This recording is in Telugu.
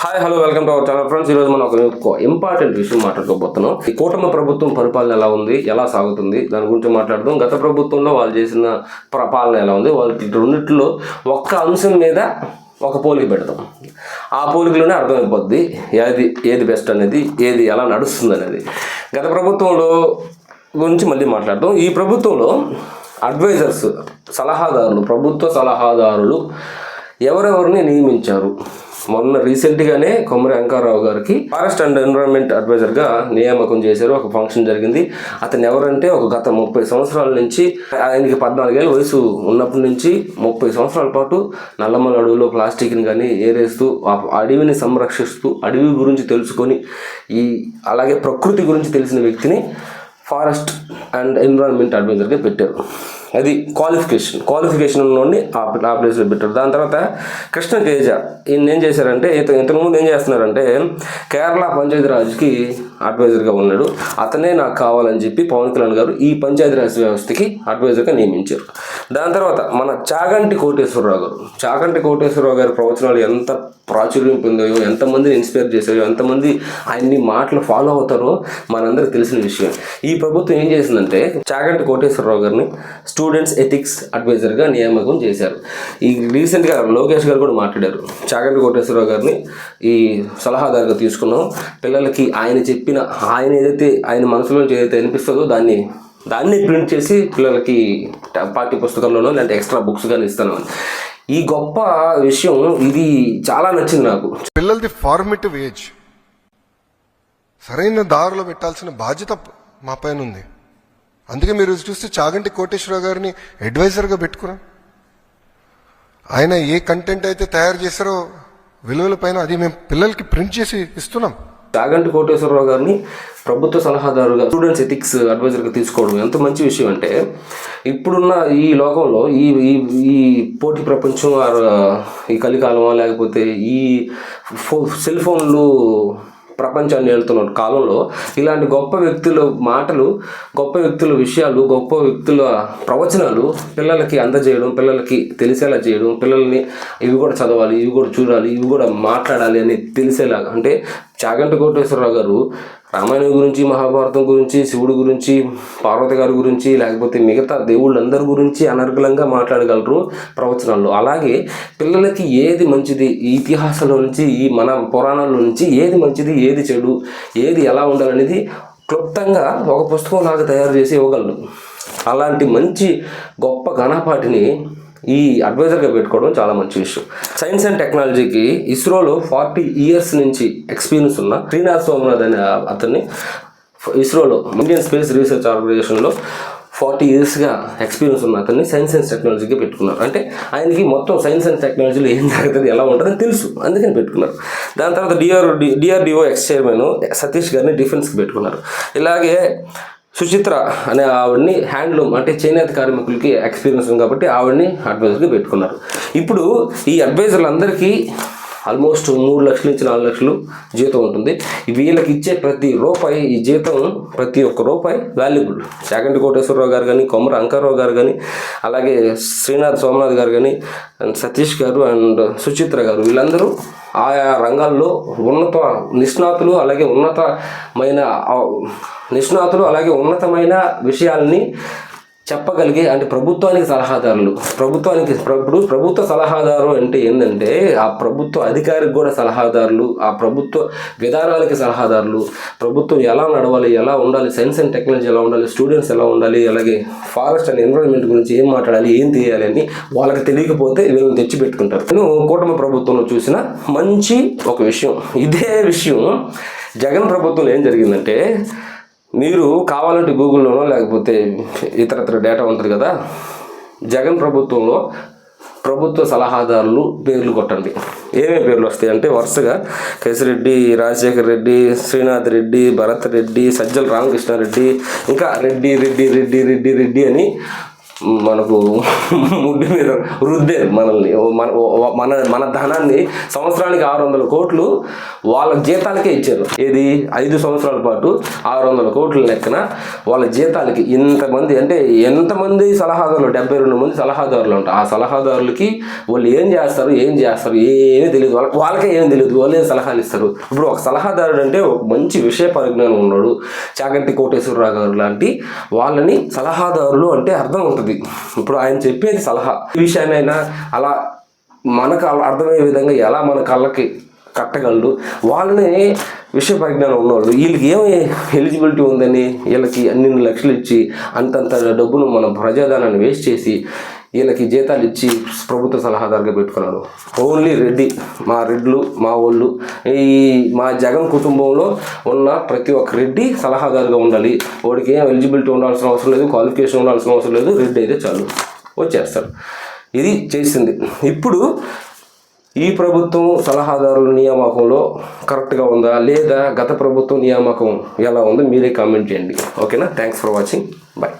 Hi hello welcome to our channel friends. ఈరోజు మనం ఒక ఇంపార్టెంట్ విషయం మాట్లాడుకోబోతున్నాం. ఈ కూటమి ప్రభుత్వం పరిపాలన ఎలా ఉంది, ఎలా సాగుతుంది, దాని గురించి మాట్లాడదాం. గత ప్రభుత్వంలో వాళ్ళు చేసిన పాలన ఎలా ఉంది, వాళ్ళకి రెండిట్లో ఒక్క అంశం మీద ఒక పోలిక పెడతాం. ఆ పోలికలోనే అర్థమైపోద్ది ఏది బెస్ట్ అనేది, ఏది ఎలా నడుస్తుంది అనేది. గత ప్రభుత్వంలో గురించి మళ్ళీ మాట్లాడదాం. ఈ ప్రభుత్వంలో అడ్వైజర్స్, సలహాదారులు, ప్రభుత్వ సలహాదారులు ఎవరెవరిని నియమించారు? మొన్న రీసెంట్గానే కొమ్మరి అంకారావు గారికి ఫారెస్ట్ అండ్ ఎన్విరాన్మెంట్ అడ్వైజర్గా నియామకం చేశారు. ఒక ఫంక్షన్ జరిగింది. అతను ఎవరంటే ఒక గత 30 సంవత్సరాల నుంచి, ఆయనకి 14 ఏళ్ళ వయసు ఉన్నప్పటి నుంచి 30 సంవత్సరాల పాటు నల్లమల అడవిలో ప్లాస్టిక్ని కానీ ఏరేస్తూ అడవిని సంరక్షిస్తూ అడవి గురించి తెలుసుకొని అలాగే ప్రకృతి గురించి తెలిసిన వ్యక్తిని ఫారెస్ట్ అండ్ ఎన్విరాన్మెంట్ అడ్వైజర్గా పెట్టారు. అది క్వాలిఫికేషన్ నుండి ఆ ప్లేస్లో పెట్టారు. దాని తర్వాత కృష్ణ తేజ ఈయన ఏం చేశారంటే, ఇంతకుముందు ఏం చేస్తున్నారంటే కేరళ పంచాయతీరాజ్కి అడ్వైజర్గా ఉన్నాడు. అతనే నాకు కావాలని చెప్పి పవన్ కళ్యాణ్ గారు ఈ పంచాయతీరాజ్ వ్యవస్థకి అడ్వైజర్గా నియమించారు. దాని తర్వాత మన చాగంటి కోటేశ్వరరావు గారి ప్రవచనాలు ఎంత ప్రాచుర్యం పొందాయో, ఎంతమందిని ఇన్స్పైర్ చేశాయో, ఎంతమంది ఆయన్ని మాటలు ఫాలో అవుతారో మనందరికి తెలిసిన విషయం. ఈ ప్రభుత్వం ఏం చేసిందంటే చాగంటి కోటేశ్వరరావు గారిని స్టూడెంట్స్ ఎథిక్స్ అడ్వైజర్గా నియామకం చేశారు. ఈ రీసెంట్గా లోకేష్ గారు కూడా మాట్లాడారు. చాగంటి కోటేశ్వరరావు గారిని ఈ సలహాదారుగా తీసుకున్నాం. పిల్లలకి ఆయన ఏదైతే ఆయన మనసులో ఏదైతే అనిపిస్తుందో దాన్ని ప్రింట్ చేసి పిల్లలకి పాఠ్య పుస్తకాల్లోనో లేదంటే ఎక్స్ట్రా బుక్స్ కానీ ఇస్తాను. ఈ గొప్ప విషయం ఇది చాలా నచ్చింది నాకు. పిల్లలది ఫార్మేటివ్ ఏజ్, సరైన దారిలో పెట్టాల్సిన బాధ్యత మా పైన ఉంది. అందుకే మీరు చూస్తే చాగంటి కోటేశ్వరరావు గారిని అడ్వైజర్గా పెట్టుకున్నాం. ఆయన ఏ కంటెంట్ అయితే తయారు చేశారో విలువల పైన అది మేము పిల్లలకి ప్రింట్ చేసి ఇస్తున్నాం. చాగంటి కోటేశ్వరరావు గారిని ప్రభుత్వ సలహాదారుగా స్టూడెంట్స్ ఎథిక్స్ అడ్వైజర్గా తీసుకోవడం ఎంత మంచి విషయం అంటే, ఇప్పుడున్న ఈ లోకంలో ఈ పోటీ ప్రపంచం, ఈ కలికాలమా లేకపోతే ఈ సెల్ ఫోన్లు ప్రపంచాన్ని వెళ్తున్న కాలంలో ఇలాంటి గొప్ప వ్యక్తుల మాటలు, గొప్ప వ్యక్తుల విషయాలు, గొప్ప వ్యక్తుల ప్రవచనాలు పిల్లలకి అందజేయడం, పిల్లలకి తెలిసేలా చేయడం, పిల్లల్ని ఇవి కూడా చదవాలి, ఇవి కూడా చూడాలి, ఇవి కూడా మాట్లాడాలి అని తెలిసేలాగా. అంటే చాగంటి కోటేశ్వరరావు గారు రామాయణం గురించి, మహాభారతం గురించి, శివుడి గురించి, పార్వతి గారి గురించి, లేకపోతే మిగతా దేవుళ్ళందరి గురించి అనర్గళంగా మాట్లాడగలరు ప్రవచనాల్లో. అలాగే పిల్లలకి ఏది మంచిది, ఈ ఇతిహాసంలో నుంచి, ఈ మన పురాణాల నుంచి ఏది మంచిది, ఏది చెడు, ఏది ఎలా ఉండాలనేది క్లుప్తంగా ఒక పుస్తకం లాగా తయారు చేసి ఇవ్వగలరు. అలాంటి మంచి గొప్ప ఘనపాటిని ఈ అడ్వైజర్గా పెట్టుకోవడం చాలా మంచి విషయం. సైన్స్ అండ్ టెక్నాలజీకి ఇస్రోలో 40 years నుంచి ఎక్స్పీరియన్స్ ఉన్న శ్రీనాథ్ సోమనాథ్ అనే అతన్ని ఇస్రోలో ఇండియన్ స్పేస్ రీసెర్చ్ ఆర్గనైజేషన్లో 40 yearsగా ఎక్స్పీరియన్స్ ఉన్న అతన్ని సైన్స్ అండ్ టెక్నాలజీకి పెట్టుకున్నారు. అంటే ఆయనకి మొత్తం సైన్స్ అండ్ టెక్నాలజీలో ఏం జరుగుతుంది, ఎలా ఉంటుందని తెలుసు, అందుకని పెట్టుకున్నారు. దాని తర్వాత డిఆర్డిఓ ఎక్స్ చైర్మన్ సతీష్ గారిని డిఫెన్స్కి పెట్టుకున్నారు. ఇలాగే సుచిత్ర అనే ఆవిడ్ని హ్యాండ్లూమ్ అంటే చేనేత కార్మికులకి ఎక్స్పీరియన్స్ ఉంది కాబట్టి ఆవిడ్ని అడ్వైజర్గా పెట్టుకున్నారు. ఇప్పుడు ఈ అడ్వైజర్లందరికీ ఆల్మోస్ట్ 3 లక్షల నుంచి 4 లక్షలు జీతం ఉంటుంది. వీళ్ళకి ఇచ్చే ప్రతి రూపాయి, ఈ జీతం ప్రతి ఒక్క రూపాయి వాల్యుబుల్. చాగంటి కోటేశ్వరరావు గారు కానీ, కొమ్మరి అంకారావు గారు కానీ, అలాగే శ్రీనాథ్ సోమనాథ్ గారు కానీ, అండ్ సతీష్ గారు అండ్ సుచిత్ర గారు, వీళ్ళందరూ ఆయా రంగాల్లో నిష్ణాతులు, అలాగే ఉన్నతమైన విషయాల్ని చెప్పగలిగే, అంటే ప్రభుత్వానికి సలహాదారులు. ప్రభుత్వ సలహాదారు అంటే ఏంటంటే ఆ ప్రభుత్వ అధికారికి కూడా సలహాదారులు, ఆ ప్రభుత్వ విధానాలకి సలహాదారులు, ప్రభుత్వం ఎలా నడవాలి, ఎలా ఉండాలి, సైన్స్ అండ్ టెక్నాలజీ ఎలా ఉండాలి, స్టూడెంట్స్ ఎలా ఉండాలి, అలాగే ఫారెస్ట్ అండ్ ఎన్విరాన్మెంట్ గురించి ఏం మాట్లాడాలి, ఏం తీయాలి అని వాళ్ళకి తెలియకపోతే వీళ్ళని తెచ్చిపెట్టుకుంటారు. నేను కూటమి ప్రభుత్వంలో చూసిన మంచి ఒక విషయం. ఇదే విషయం జగన్ ప్రభుత్వంలో ఏం జరిగిందంటే, మీరు కావాలంటే గూగుల్లోనో లేకపోతే ఇతరత్ర డేటా ఉంటుంది కదా, జగన్ ప్రభుత్వంలో ప్రభుత్వ సలహాదారులు పేర్లు కొట్టండి. ఏమేమి పేర్లు వస్తాయి అంటే వరుసగా కేసిరెడ్డి, రాజశేఖర్ రెడ్డి, శ్రీనాథ్ రెడ్డి, భరత్ రెడ్డి, సజ్జల రామకృష్ణారెడ్డి, ఇంకా రెడ్డి అని మనకు ముడ్డి మీద రుద్దారు మనల్ని. మన మన ధనాన్ని సంవత్సరానికి 600 కోట్లు వాళ్ళ జీతాలకే ఇచ్చారు. ఏది 5 సంవత్సరాల పాటు 600 కోట్ల లెక్కన వాళ్ళ జీతాలకి. ఇంతమంది అంటే ఎంతమంది సలహాదారులు, 72 మంది సలహాదారులు ఉంటారు. ఆ సలహాదారులకి వాళ్ళు ఏం చేస్తారు ఏమీ తెలియదు. వాళ్ళకే ఏం తెలియదు, వాళ్ళే సలహాలు ఇస్తారు. ఇప్పుడు ఒక సలహాదారుడు అంటే ఒక మంచి విషయ పరిజ్ఞానం ఉన్నాడు, చాగంటి కోటేశ్వరరావు గారు లాంటి వాళ్ళని సలహాదారులు అంటే అర్థం ఉంటుంది. ఇప్పుడు ఆయన చెప్పేది సలహా ఈ విషయాన్నైనా అలా మనకు అర్థమయ్యే విధంగా ఎలా మన కళ్ళకి కట్టగలడు. వాళ్ళని విషయ పరిజ్ఞానం ఉన్నవాళ్ళు. వీళ్ళకి ఏమి ఎలిజిబిలిటీ ఉందని వీళ్ళకి అన్ని లక్షలు ఇచ్చి అంతంత డబ్బును మనం ప్రజాధనాన్ని వేస్ట్ చేసి వీళ్ళకి జీతాలు ఇచ్చి ప్రభుత్వ సలహాదారుగా పెట్టుకున్నాడు. ఓన్లీ రెడ్డి, మా రెడ్లు, మా వాళ్ళు, ఈ మా జగన్ కుటుంబంలో ఉన్న ప్రతి ఒక్క రెడ్డి సలహాదారుగా ఉండాలి. వాడికి ఏం ఎలిజిబిలిటీ ఉండాల్సిన అవసరం లేదు, క్వాలిఫికేషన్ ఉండాల్సిన అవసరం లేదు, రెడ్డి అయితే చాలు వచ్చేస్తారు. ఇది చేసింది. ఇప్పుడు ఈ ప్రభుత్వం సలహాదారుల నియామకంలో కరెక్ట్గా ఉందా లేదా గత ప్రభుత్వం నియామకం ఎలా ఉందో మీరే కామెంట్ చేయండి. ఓకేనా? Thanks for watching. బాయ్.